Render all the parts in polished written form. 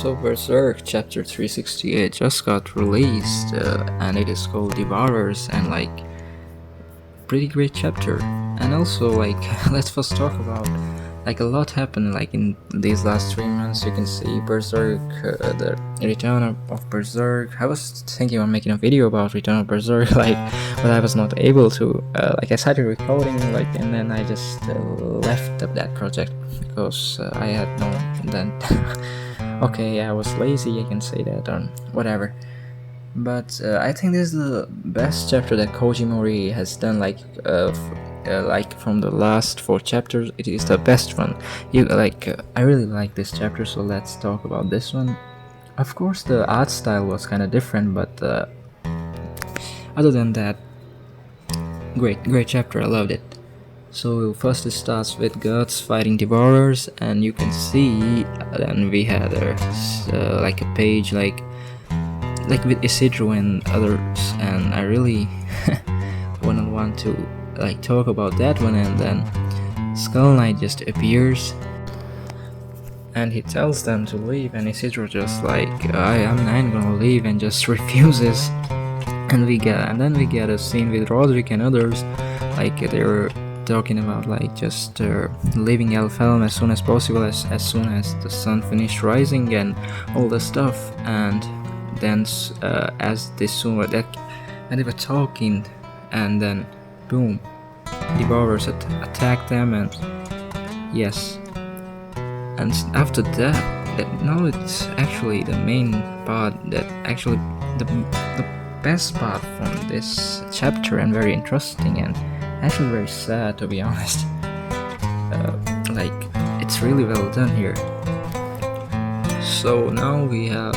So Berserk Chapter 368 just got released, and it is called Devourers, and pretty great chapter. And also let's first talk about a lot happened in these last 3 months. You can see Berserk, the return of Berserk. I was thinking of making a video about return of Berserk, but I was not able to. I started recording, and then I just left that project because I had no. Then okay, I was lazy. I can say that or whatever. But I think this is the best chapter that Koji Mori has done. From the last 4 chapters, it is the best one. I really like this chapter, so let's talk about this one. Of course, the art style was kind of different, but other than that, great chapter. I loved it. So first it starts with Guts fighting Devourers, and you can see. Then we had a page with Isidro and others, and I really wouldn't want to talk about that one. And then Skull Knight just appears and he tells them to leave, and Isidro just I'm not gonna leave, and just refuses. And then we get a scene with Roderick and others, they were talking about just leaving Elfhelm as soon as possible, as soon as the sun finished rising and all the stuff. And then as they saw that, and they were talking, and then boom, Devourers attacked them, and yes, and after that now it's actually the main part, that actually the best part from this chapter, and very interesting, and actually very sad, to be honest. It's really well done here. So now we have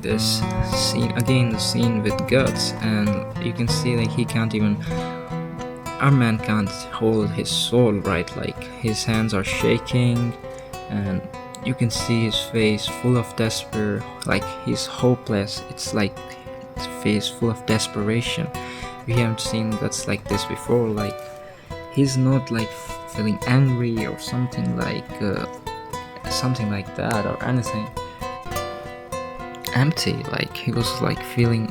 this scene again, the scene with Guts, and you can see he can't even. Our man can't hold his sword right. His hands are shaking, and you can see his face full of despair. He's hopeless. It's his face full of desperation. We haven't seen Guts like this before. He's not feeling angry or something something like that or anything. Empty, he was feeling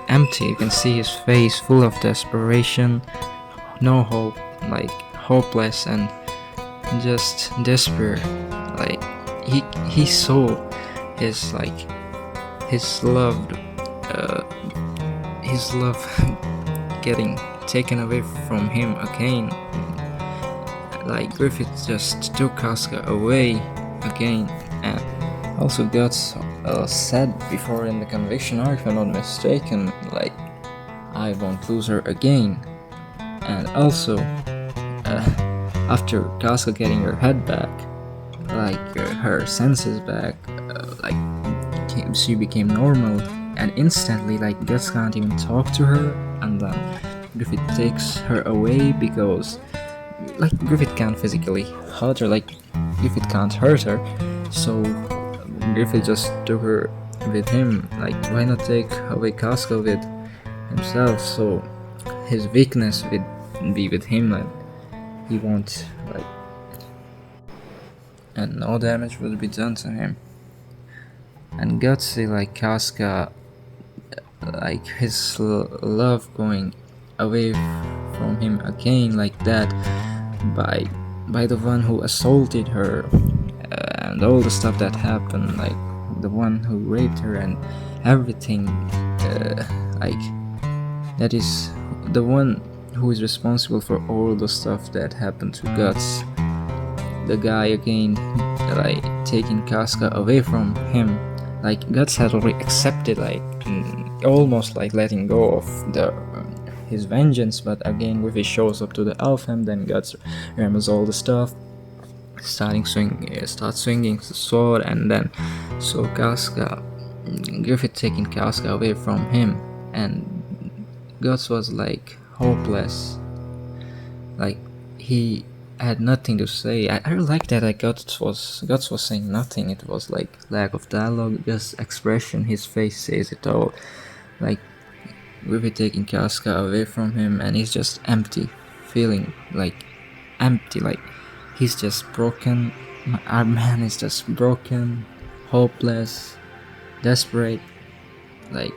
empty. You can see his face full of desperation, no hope, hopeless, and just desperate. He saw his love getting taken away from him again. Griffith just took Casca away again. And also Guts said before in the conviction arc, if I'm not mistaken, I won't lose her again. And also after Casca getting her head back, her senses back, she became normal, and instantly Guts can't even talk to her, and then Griffith takes her away because Griffith can't physically hurt her, Griffith can't hurt her, so Griffith just took her with him. Why not take away Casca with himself, so his weakness would be with him, and he won't and no damage will be done to him. And Guts see Casca, his love going away from him again that, by the one who assaulted her, and all the stuff that happened, the one who raped her and everything, that is the one who is responsible for all the stuff that happened to Guts. The guy again taking Casca away from him. Guts had already accepted, almost letting go of his vengeance, but again Griffith shows up to the Elfhelm. Then Guts remembers all the stuff, starts swinging the sword, and then so Griffith taking Casca away from him, and Guts was hopeless. He had nothing to say. I really like that. Guts was saying nothing. It was lack of dialogue, just expression. His face says it all. Griffith taking Casca away from him, and he's just empty, feeling empty. He's just broken. Our man is just broken, hopeless, desperate. Like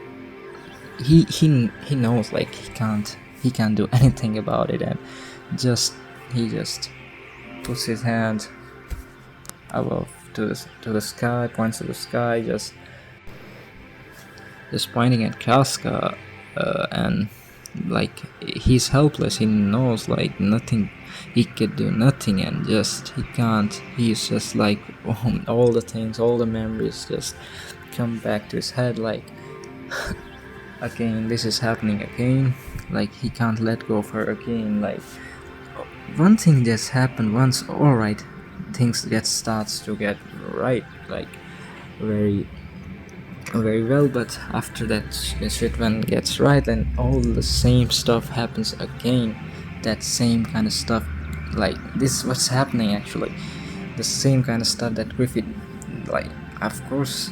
he knows like he can't do anything about it, and he just puts his hand above to the sky, points to the sky, just pointing at Casca, and like he's helpless. He knows like nothing, he could do nothing, and he can't. He's just like all the things, all the memories just come back to his head. Like again, this is happening again. Like he can't let go of her again. Like one thing just happened once. All right, things starts to get right. Like very very well, but after that shit when gets right, and all the same stuff happens again. That same kind of stuff, like this is what's happening actually. The same kind of stuff that Griffith, like of course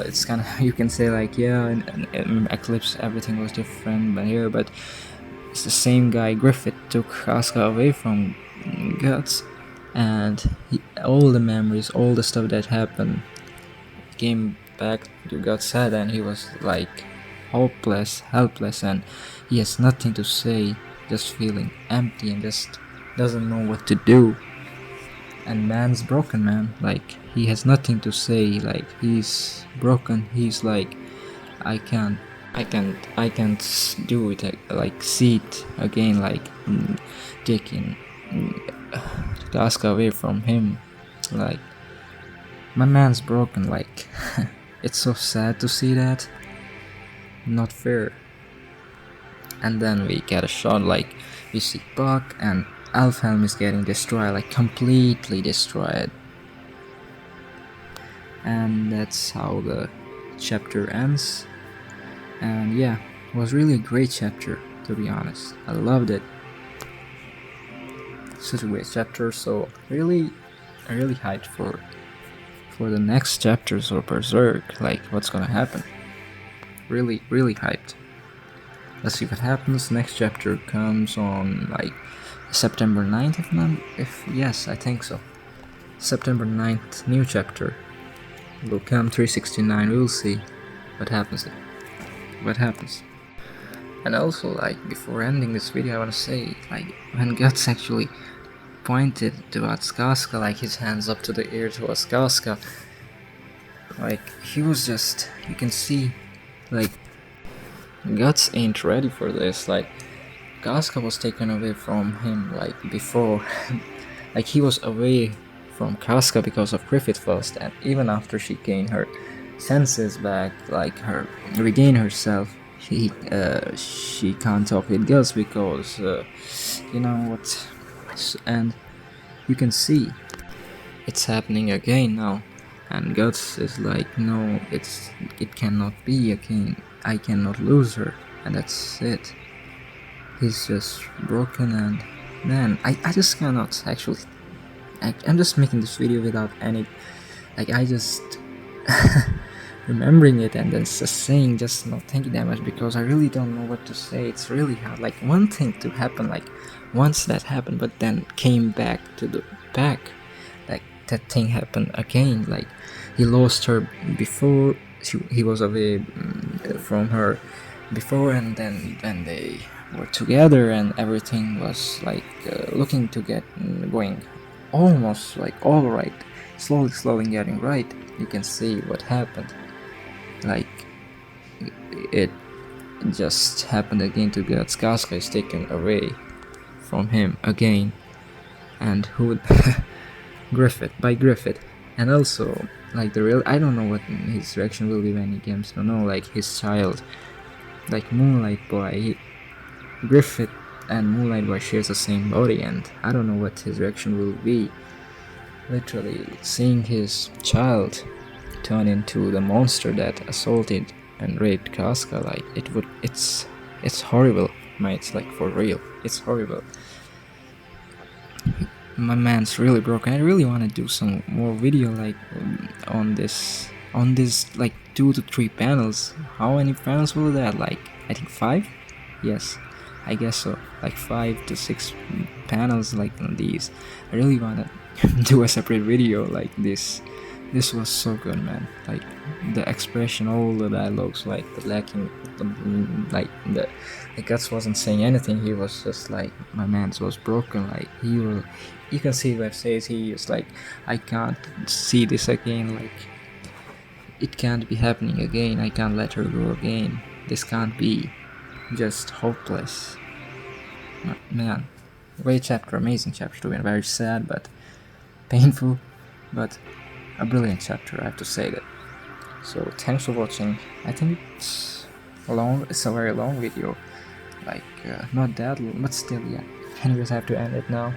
it's kind of you can say like yeah in Eclipse everything was different, but it's the same guy. Griffith took Casca away from Guts, and all the memories, all the stuff that happened came back to God's head, and he was like hopeless, helpless, and he has nothing to say, just feeling empty and just doesn't know what to do. And man's broken, man. Like he has nothing to say. Like he's broken. He's like, I can't do it. Like see it again. Like taking Casca away from him. Like my man's broken. Like it's so sad to see that. Not fair. And then we get a shot, like we see Buck and Alfhelm is getting destroyed, like completely destroyed. And that's how the chapter ends. And yeah, it was really a great chapter, to be honest. I loved it. Such a great chapter, so really hyped for the next chapters of Berserk, like what's gonna happen. Really hyped. Let's see what happens. Next chapter comes on like September 9th, yes, I think so. September 9th, new chapter will come, 369. We'll see what happens. And also, like before ending this video, I want to say, like when Guts actually pointed towards Casca, like his hands up to the air towards Casca, like he was just, you can see, like Guts ain't ready for this. Like Casca was taken away from him like before. Like he was away from Casca because of Griffith first, and even after she gained her senses back, like her regain herself, she can't talk with Guts because you know what. And you can see it's happening again now, and Guts is like, no, it cannot be again. I cannot lose her, and that's it. He's just broken, and man, I just cannot actually. I'm just making this video without any, like I just remembering it and then just saying, just not thinking that much, because I really don't know what to say. It's really hard. Like one thing to happen, like once that happened, but then came back to the back, like that thing happened again. Like he lost her before, he was away from her before, and then when they were together and everything was like looking to get going almost like all right, slowly getting right. You can see what happened. Like it just happened again to Guts. Casca is taken away from him again, and who Griffith, and also like the real, I don't know what his reaction will be when he comes to know like his child, like Moonlight Boy. Griffith and Moonlight Boy shares the same body, and I don't know what his reaction will be. Literally seeing his child turn into the monster that assaulted and raped Casca, like it's horrible, mates, like for real, it's horrible. My man's really broken. I really want to do some more video like on this like 2 to 3 panels. How many panels will that, like I think 5? Yes, I guess so, like 5 to 6 panels like on these. I really want to do a separate video like this This was so good, man. Like the expression, all the dialogues, like the lacking, the guts wasn't saying anything. He was just like, my man was broken. Like he will, you can see what says he is like, I can't see this again. Like it can't be happening again. I can't let her go again. This can't be. Just hopeless. Man, great chapter, amazing chapter to be very sad but painful, but a brilliant chapter, I have to say that. So thanks for watching. I think it's a very long video, like not that long, but still, yeah. Anyways, I have to end it now.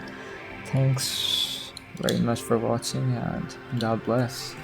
Thanks very much for watching, and God bless.